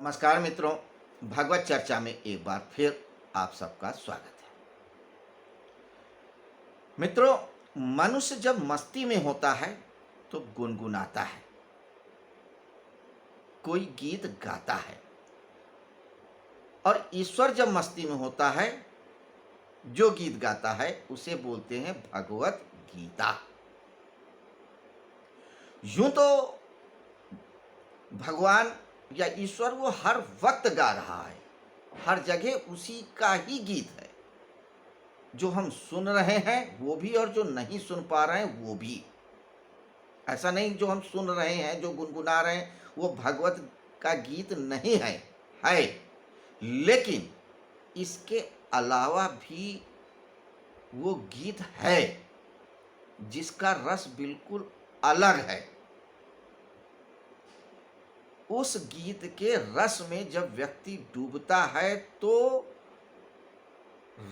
नमस्कार मित्रों, भगवत चर्चा में एक बार फिर आप सबका स्वागत है। मित्रों, मनुष्य जब मस्ती में होता है तो गुनगुनाता है, कोई गीत गाता है। और ईश्वर जब मस्ती में होता है, जो गीत गाता है उसे बोलते हैं भगवत गीता। यूं तो भगवान या ईश्वर वो हर वक्त गा रहा है, हर जगह उसी का ही गीत है। जो हम सुन रहे हैं वो भी और जो नहीं सुन पा रहे हैं वो भी। ऐसा नहीं जो हम सुन रहे हैं, जो गुनगुना रहे हैं वो भगवत का गीत नहीं है, है। लेकिन इसके अलावा भी वो गीत है जिसका रस बिल्कुल अलग है। उस गीत के रस में जब व्यक्ति डूबता है तो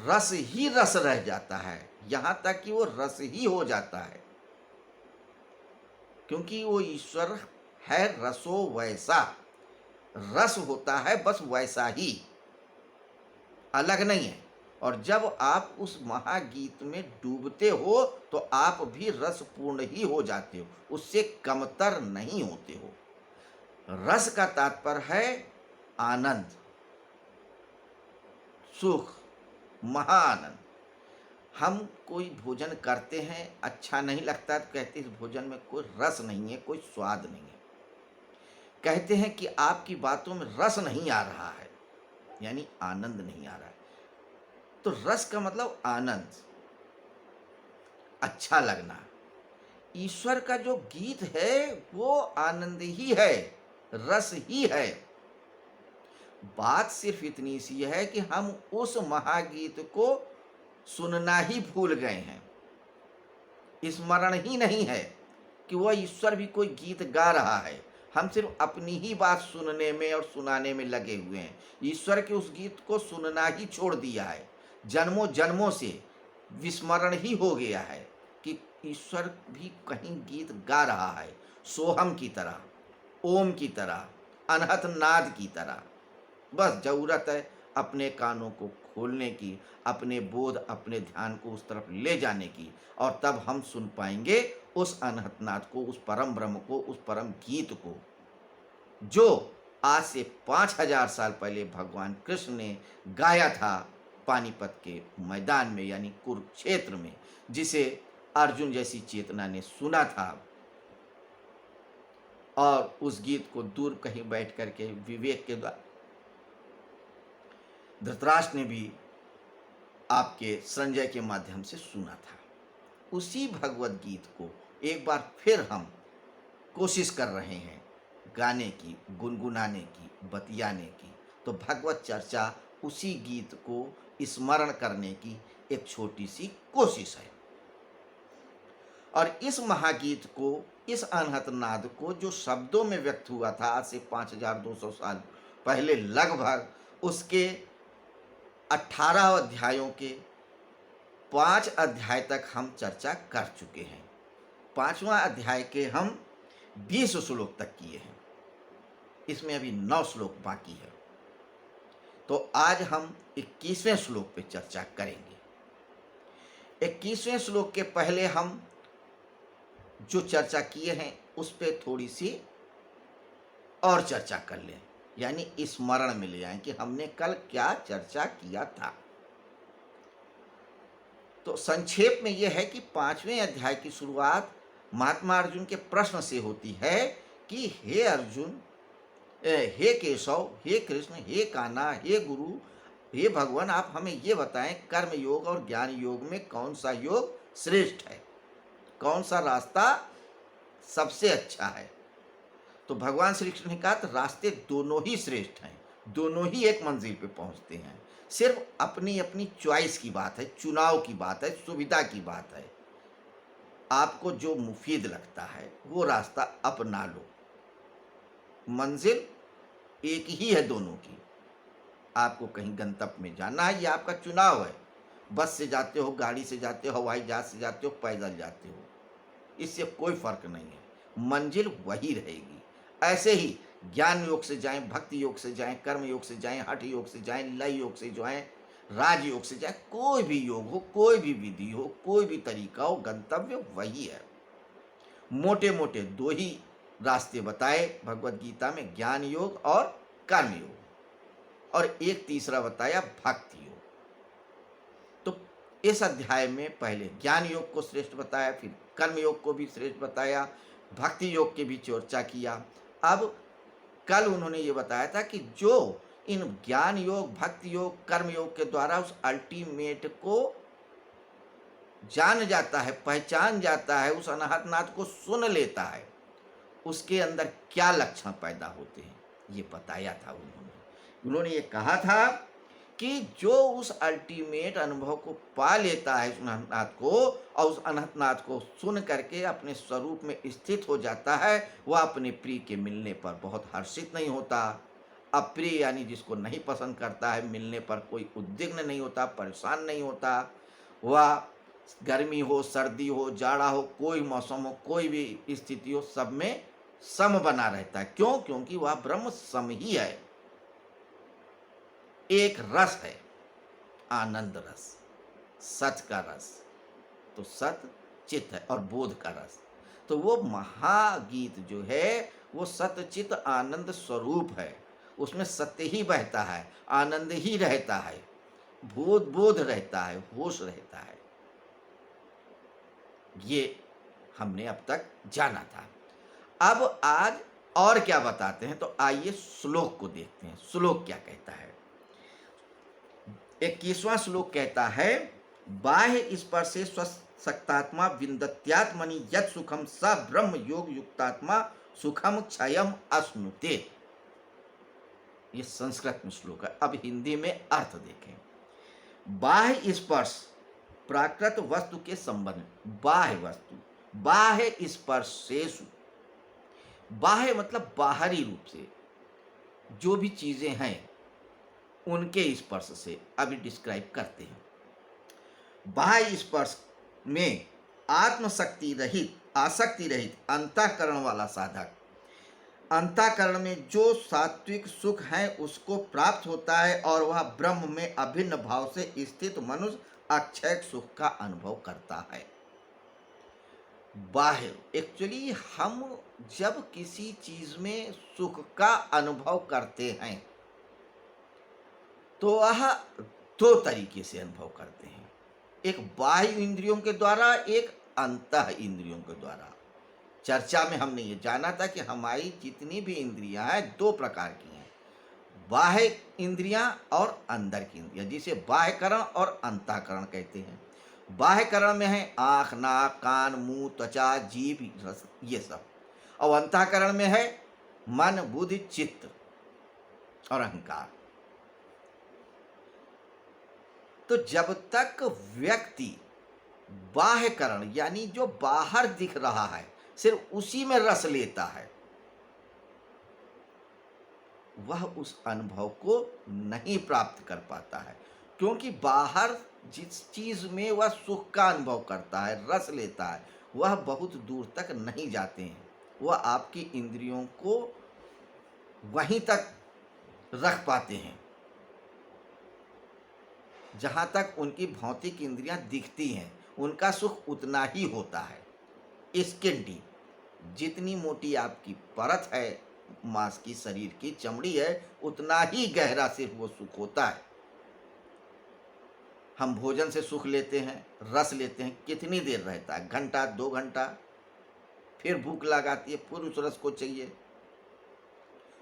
रस ही रस रह जाता है, यहां तक कि वो रस ही हो जाता है, क्योंकि वो ईश्वर है रसो वैसा। रस होता है बस वैसा ही, अलग नहीं है। और जब आप उस महागीत में डूबते हो तो आप भी रसपूर्ण ही हो जाते हो, उससे कमतर नहीं होते हो। रस का तात्पर्य है आनंद, सुख, महाआनंद। हम कोई भोजन करते हैं, अच्छा नहीं लगता तो कहते हैं इस भोजन में कोई रस नहीं है, कोई स्वाद नहीं है। कहते हैं कि आपकी बातों में रस नहीं आ रहा है, यानी आनंद नहीं आ रहा है। तो रस का मतलब आनंद, अच्छा लगना। ईश्वर का जो गीत है वो आनंद ही है, रस ही है। बात सिर्फ इतनी सी है कि हम उस महागीत को सुनना ही भूल गए हैं, स्मरण ही नहीं है कि वह ईश्वर भी कोई गीत गा रहा है। हम सिर्फ अपनी ही बात सुनने में और सुनाने में लगे हुए हैं, ईश्वर के उस गीत को सुनना ही छोड़ दिया है। जन्मों जन्मों से विस्मरण ही हो गया है कि ईश्वर भी कहीं गीत गा रहा है, सोहम की तरह, ओम की तरह, अनहत नाद की तरह। बस जरूरत है अपने कानों को खोलने की, अपने बोध, अपने ध्यान को उस तरफ ले जाने की, और तब हम सुन पाएंगे उस अनहतनाद को, उस परम ब्रह्म को, उस परम गीत को, जो आज से 5000 साल पहले भगवान कृष्ण ने गाया था पानीपत के मैदान में, यानी कुरुक्षेत्र में, जिसे अर्जुन जैसी चेतना ने सुना था। और उस गीत को दूर कहीं बैठ करके विवेक के द्वारा धृतराष्ट्र ने भी आपके संजय के माध्यम से सुना था। उसी भगवत गीत को एक बार फिर हम कोशिश कर रहे हैं गाने की, गुनगुनाने की, बतियाने की। तो भगवत चर्चा उसी गीत को स्मरण करने की एक छोटी सी कोशिश है। और इस महागीत को, इस अनहत नाद को, जो शब्दों में व्यक्त हुआ था आज से 5200 साल पहले लगभग, उसके 18 अध्यायों के 5 अध्याय तक हम चर्चा कर चुके हैं। 5वां अध्याय के हम 20 श्लोक तक किए हैं, इसमें अभी 9 श्लोक बाकी है। तो आज हम 21वें श्लोक पे चर्चा करेंगे। 21वें श्लोक के पहले हम जो चर्चा किए हैं उस पे थोड़ी सी और चर्चा कर लें, यानी स्मरण में ले आए कि हमने कल क्या चर्चा किया था। तो संक्षेप में यह है कि 5वें अध्याय की शुरुआत महात्मा अर्जुन के प्रश्न से होती है कि हे अर्जुन, हे केशव, हे कृष्ण, हे कान्हा, हे गुरु, हे भगवान, आप हमें ये बताएं कर्म योग और ज्ञान योग में कौन सा योग श्रेष्ठ है, कौन सा रास्ता सबसे अच्छा है। तो भगवान श्री कृष्ण ने कहा तो रास्ते दोनों ही श्रेष्ठ हैं, दोनों ही एक मंजिल पे पहुंचते हैं। सिर्फ अपनी अपनी चॉइस की बात है, चुनाव की बात है, सुविधा की बात है। आपको जो मुफीद लगता है वो रास्ता अपना लो। मंजिल एक ही है दोनों की। आपको कहीं गंतव्य में जाना है, ये आपका चुनाव है। बस से जाते हो, गाड़ी से जाते हो, हवाई जहाज से जाते हो, पैदल जाते हो, इससे कोई फर्क नहीं है, मंजिल वही रहेगी। ऐसे ही ज्ञान योग से जाएं, भक्ति योग से जाएं, कर्म योग से जाएं, हठ योग से जाएं, लय योग से जाएं, राजयोग से जाएं, कोई भी योग हो, कोई भी विधि हो, कोई भी तरीका हो, गंतव्य वही है। मोटे मोटे दो ही रास्ते बताए भगवत गीता में, ज्ञान योग और कर्म योग, और एक तीसरा बताया भक्ति योग। तो इस अध्याय में पहले ज्ञान योग को श्रेष्ठ बताया, फिर कर्म योग को भी श्रेष्ठ बताया, भक्ति योग की भी चर्चा किया। अब कल उन्होंने ये बताया था कि जो इन ज्ञान योग, भक्ति योग, कर्म योग के द्वारा उस अल्टीमेट को जान जाता है, पहचान जाता है, उस अनाहतनाथ को सुन लेता है, उसके अंदर क्या लक्षण पैदा होते हैं, ये बताया था उन्होंने ये कहा था कि जो उस अल्टीमेट अनुभव को पा लेता है, उस अनंतनाथ को, और उस अनंतनाथ को सुन करके अपने स्वरूप में स्थित हो जाता है, वह अपने प्रिय के मिलने पर बहुत हर्षित नहीं होता। अप्रिय यानी जिसको नहीं पसंद करता है, मिलने पर कोई उद्विग्न नहीं होता, परेशान नहीं होता। वह गर्मी हो, सर्दी हो, जाड़ा हो, कोई मौसम हो, कोई भी स्थिति हो, सब में सम बना रहता है। क्यों? क्योंकि वह ब्रह्म सम ही है, एक रस है, आनंद रस, सच का रस। तो सत चित है और बोध का रस। तो वो महागीत जो है वो सत चित आनंद स्वरूप है, उसमें सत्य ही बहता है, आनंद ही रहता है, बोध रहता है, होश रहता है। ये हमने अब तक जाना था। अब आज और क्या बताते हैं, तो आइए श्लोक को देखते हैं। श्लोक क्या कहता है? 21वां श्लोक कहता है, बाह्य स्पर्शे स्वशक्तात्मा विन्दत्यात्मनि यत् सुखम स ब्रह्म योग युक्तात्मा सुखम क्षयम अश्नुते। ये संस्कृत में श्लोक है। अब हिंदी में अर्थ देखें। बाह्य स्पर्श प्राकृत वस्तु के संबंध, बाह्य वस्तु, बाह्य स्पर्शेषु, बाह्य मतलब बाहरी रूप से जो भी चीजें हैं उनके स्पर्श से अभी डिस्क्राइब करते हैं। बाह्य स्पर्श में आत्मशक्ति रहित, आसक्ति रहित अंतःकरण वाला साधक अंतःकरण में जो सात्विक सुख है उसको प्राप्त होता है, और वह ब्रह्म में अभिन्न भाव से स्थित मनुष्य अक्षय सुख का अनुभव करता है। बाह्य, एक्चुअली हम जब किसी चीज में सुख का अनुभव करते हैं तो वह दो तरीके से अनुभव करते हैं, एक बाह्य इंद्रियों के द्वारा, एक अंतः इंद्रियों के द्वारा। चर्चा में हमने ये जाना था कि हमारी जितनी भी इंद्रियां हैं दो प्रकार की हैं, बाह्य इंद्रियां और अंदर की इंद्रियां, जिसे बाह्यकरण और अंतःकरण कहते हैं। बाह्यकरण में है आँख, नाक, कान, मुंह, त्वचा, जीभ, रस, ये सब। और अंतःकरण में है मन, बुद्धि, चित्त और अहंकार। तो जब तक व्यक्ति बाह्यकरण यानी जो बाहर दिख रहा है सिर्फ उसी में रस लेता है, वह उस अनुभव को नहीं प्राप्त कर पाता है। क्योंकि बाहर जिस चीज में वह सुख का अनुभव करता है, रस लेता है, वह बहुत दूर तक नहीं जाते हैं, वह आपकी इंद्रियों को वहीं तक रख पाते हैं जहां तक उनकी भौतिक इंद्रियां दिखती हैं। उनका सुख उतना ही होता है। स्किन डीप, जितनी मोटी आपकी परत है मांस की, शरीर की चमड़ी है, उतना ही गहरा सिर्फ वो सुख होता है। हम भोजन से सुख लेते हैं, रस लेते हैं, कितनी देर रहता है? घंटा, 2 घंटा, फिर भूख लगाती है, फिर उस रस को चाहिए।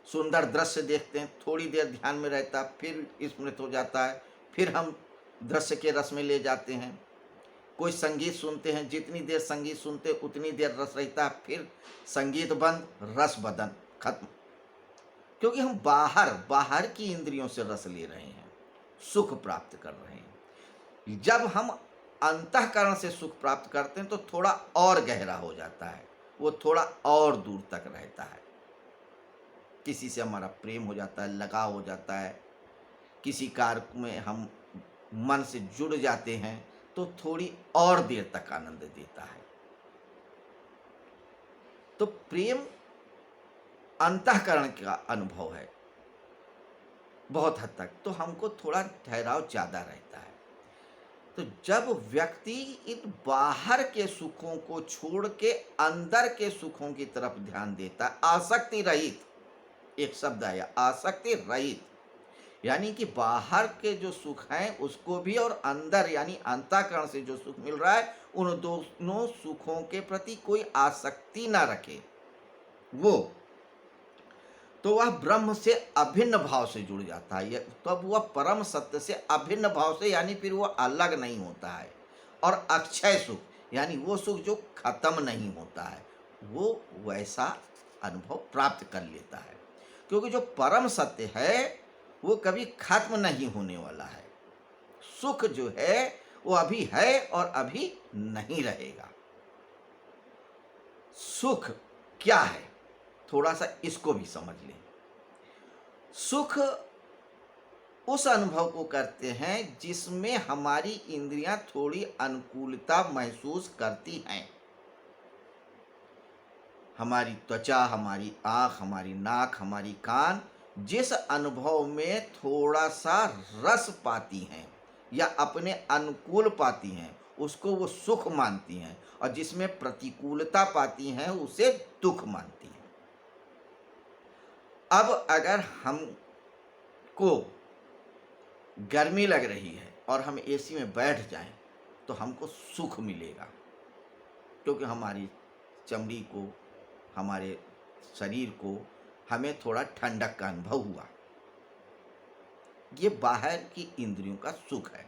सुंदर दृश्य देखते हैं, थोड़ी देर ध्यान में रहता है, फिर स्मृत हो जाता है, फिर हम दृश्य के रस में ले जाते हैं। कोई संगीत सुनते हैं, जितनी देर संगीत सुनते उतनी देर रस रहता है, फिर संगीत बंद, रस बदन, खत्म। क्योंकि हम बाहर की इंद्रियों से रस ले रहे हैं, सुख प्राप्त कर रहे हैं। जब हम अंतःकरण से सुख प्राप्त करते हैं तो थोड़ा और गहरा हो जाता है, वो थोड़ा और दूर तक रहता है। किसी से हमारा प्रेम हो जाता है, लगाव हो जाता है, किसी कार्य में हम मन से जुड़ जाते हैं तो थोड़ी और देर तक आनंद देता है। तो प्रेम अंतःकरण का अनुभव है बहुत हद तक, तो हमको थोड़ा ठहराव ज़्यादा रहता है। तो जब व्यक्ति इन बाहर के सुखों को छोड़ के अंदर के सुखों की तरफ ध्यान देता है, आसक्ति रहित, एक शब्द आया आसक्ति रहित, यानी कि बाहर के जो सुख हैं उसको भी और अंदर यानी अंतःकरण से जो सुख मिल रहा है उन दोनों सुखों के प्रति कोई आसक्ति ना रखे, वो तो वह ब्रह्म से अभिन्न भाव से जुड़ जाता है। तब वह परम सत्य से अभिन्न भाव से, यानी फिर वह अलग नहीं होता है। और अक्षय सुख यानी वो सुख जो खत्म नहीं होता है, वो वैसा अनुभव प्राप्त कर लेता है, क्योंकि जो परम सत्य है वो कभी खत्म नहीं होने वाला है। सुख जो है वो अभी है और अभी नहीं रहेगा। सुख क्या है, थोड़ा सा इसको भी समझ लें। सुख उस अनुभव को करते हैं जिसमें हमारी इंद्रियां थोड़ी अनुकूलता महसूस करती हैं। हमारी त्वचा, हमारी आँख, हमारी नाक, हमारी कान जिस अनुभव में थोड़ा सा रस पाती हैं या अपने अनुकूल पाती हैं उसको वो सुख मानती हैं, और जिसमें प्रतिकूलता पाती हैं उसे दुख मानती हैं। अब अगर हमको गर्मी लग रही है और हम एसी में बैठ जाएं तो हमको सुख मिलेगा, क्योंकि हमारी चमड़ी को, हमारे शरीर को, हमें थोड़ा ठंडक का अनुभव हुआ। ये बाहर की इंद्रियों का सुख है।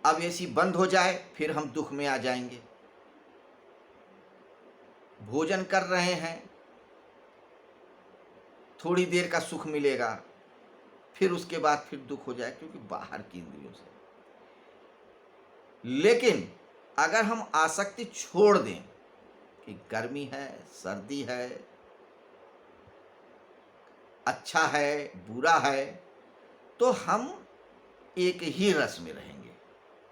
अब एसी बंद हो जाए फिर हम दुख में आ जाएंगे। भोजन कर रहे हैं, थोड़ी देर का सुख मिलेगा, फिर उसके बाद फिर दुख हो जाए, क्योंकि बाहर की इंद्रियों से। लेकिन अगर हम आसक्ति छोड़ दें कि गर्मी है, सर्दी है, अच्छा है, बुरा है, तो हम एक ही रस में रहेंगे,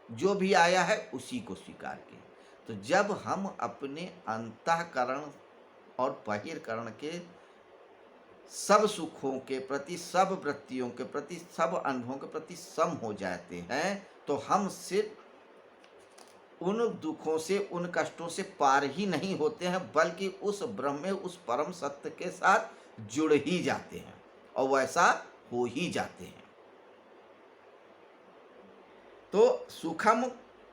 जो भी आया है उसी को स्वीकार के। तो जब हम अपने अंतःकरण और बहिर्करण के सब सुखों के प्रति, सब वृत्तियों के प्रति, सब अनुभवों के प्रति सम हो जाते हैं, तो हम सिर्फ उन दुखों से, उन कष्टों से पार ही नहीं होते हैं, बल्कि उस ब्रह्म में, उस परम सत्य के साथ जुड़ ही जाते हैं और वैसा हो ही जाते हैं। तो सुखम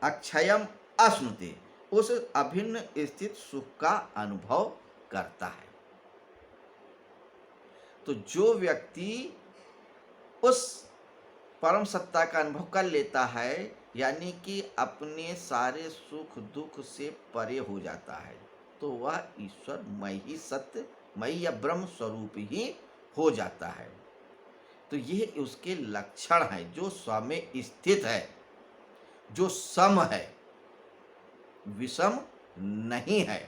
अक्षयम अश्नुते, उस अभिन्न स्थित सुख का अनुभव करता है। तो जो व्यक्ति उस परम सत्ता का अनुभव कर लेता है, यानी कि अपने सारे सुख दुख से परे हो जाता है, तो वह ईश्वर मय ही, सत्य मय या ब्रह्म स्वरूप ही हो जाता है। तो ये उसके लक्षण है, जो स्व में स्थित है, जो सम है, विषम नहीं है।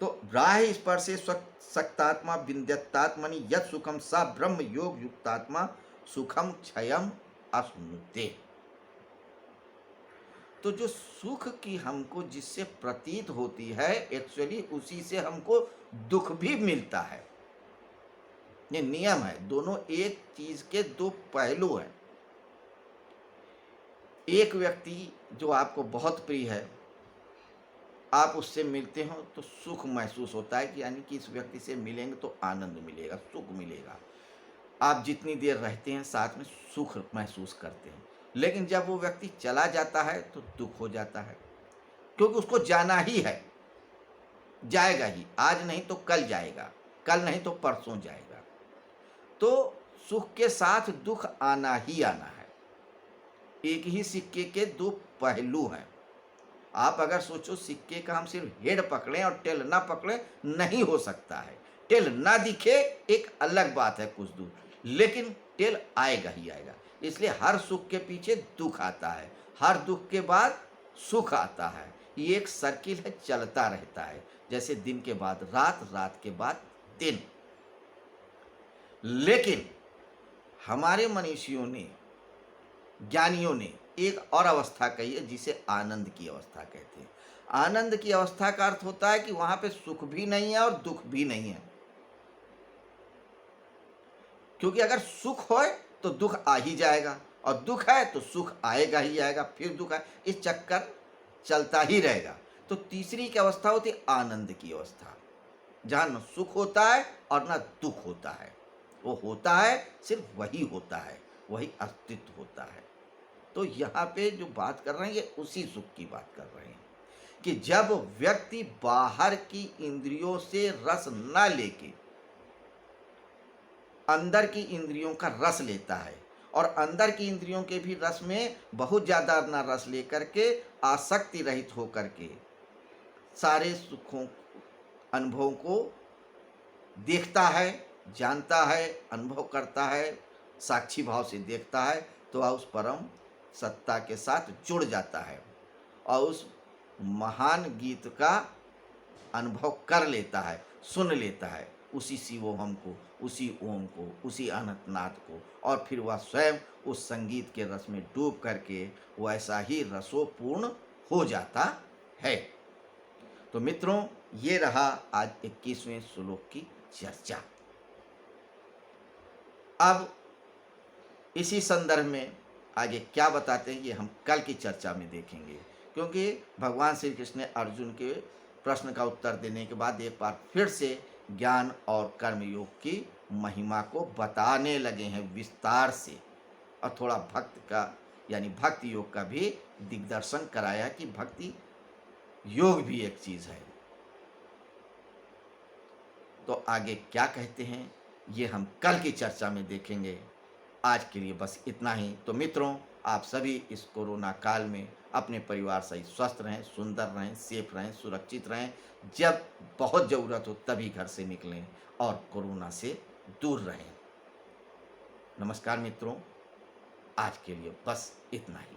तो राह स्पर्शे सक्तात्मा विन्द्यत्तात्मनि यत् सुखम सा ब्रह्म योग युक्तात्मा सुखम क्षयम अश्नुते। तो जो सुख की हमको जिससे प्रतीत होती है, एक्चुअली उसी से हमको दुख भी मिलता है। ये नियम है, दोनों एक चीज के दो पहलू हैं। एक व्यक्ति जो आपको बहुत प्रिय है, आप उससे मिलते हो तो सुख महसूस होता है, कि यानी कि इस व्यक्ति से मिलेंगे तो आनंद मिलेगा, सुख मिलेगा। आप जितनी देर रहते हैं साथ में सुख महसूस करते हैं। लेकिन जब वो व्यक्ति चला जाता है तो दुख हो जाता है, क्योंकि उसको जाना ही है, जाएगा ही, आज नहीं तो कल जाएगा, कल नहीं तो परसों जाएगा। तो सुख के साथ दुख आना ही आना है। एक ही सिक्के के दो पहलू हैं। आप अगर सोचो सिक्के का हम सिर्फ हेड पकड़ें और टेल ना पकड़ें, नहीं हो सकता है। टेल ना दिखे एक अलग बात है कुछ दूर, लेकिन टेल आएगा ही आएगा। इसलिए हर सुख के पीछे दुख आता है, हर दुख के बाद सुख आता है। ये एक सर्किल है, चलता रहता है, जैसे दिन के बाद रात, रात के बाद दिन। लेकिन हमारे मनीषियों ने, ज्ञानियों ने एक और अवस्था कही है जिसे आनंद की अवस्था कहते हैं। आनंद की अवस्था का अर्थ होता है कि वहां पे सुख भी नहीं है और दुख भी नहीं है, क्योंकि अगर सुख हो तो दुख आ ही जाएगा, और दुख है तो सुख आएगा ही आएगा, फिर दुख है, इस चक्कर चलता ही रहेगा। तो तीसरी की अवस्था होती है आनंद की अवस्था, जहाँ न सुख होता है और न दुख होता है। वो होता है, सिर्फ वही होता है, वही अस्तित्व होता है। तो यहाँ पे जो बात कर रहे हैं ये उसी सुख की बात कर रहे हैं कि जब व्यक्ति बाहर की इंद्रियों से रस न लेके अंदर की इंद्रियों का रस लेता है, और अंदर की इंद्रियों के भी रस में बहुत ज़्यादा अपना रस लेकर के आसक्ति रहित होकर के सारे सुखों अनुभवों को देखता है, जानता है, अनुभव करता है, साक्षी भाव से देखता है, तो वह उस परम सत्ता के साथ जुड़ जाता है और उस महान गीत का अनुभव कर लेता है, सुन लेता है, उसी शिवोहम को, उसी ओम को, उसी अनंतनाथ को, और फिर वह स्वयं उस संगीत के रस में डूब करके वैसा ही रसोपूर्ण हो जाता है। तो मित्रों, ये रहा आज 21वें श्लोक की चर्चा। अब इसी संदर्भ में आगे क्या बताते हैं ये हम कल की चर्चा में देखेंगे, क्योंकि भगवान श्री कृष्ण ने अर्जुन के प्रश्न का उत्तर देने के बाद एक बार फिर से ज्ञान और कर्म योग की महिमा को बताने लगे हैं विस्तार से, और थोड़ा भक्त का यानी भक्ति योग का भी दिग्दर्शन कराया कि भक्ति योग भी एक चीज़ है। तो आगे क्या कहते हैं ये हम कल की चर्चा में देखेंगे। आज के लिए बस इतना ही। तो मित्रों, आप सभी इस कोरोना काल में अपने परिवार सहित स्वस्थ रहें, सुंदर रहें, सेफ रहें, सुरक्षित रहें। जब बहुत ज़रूरत हो तभी घर से निकलें और कोरोना से दूर रहें। नमस्कार मित्रों, आज के लिए बस इतना ही।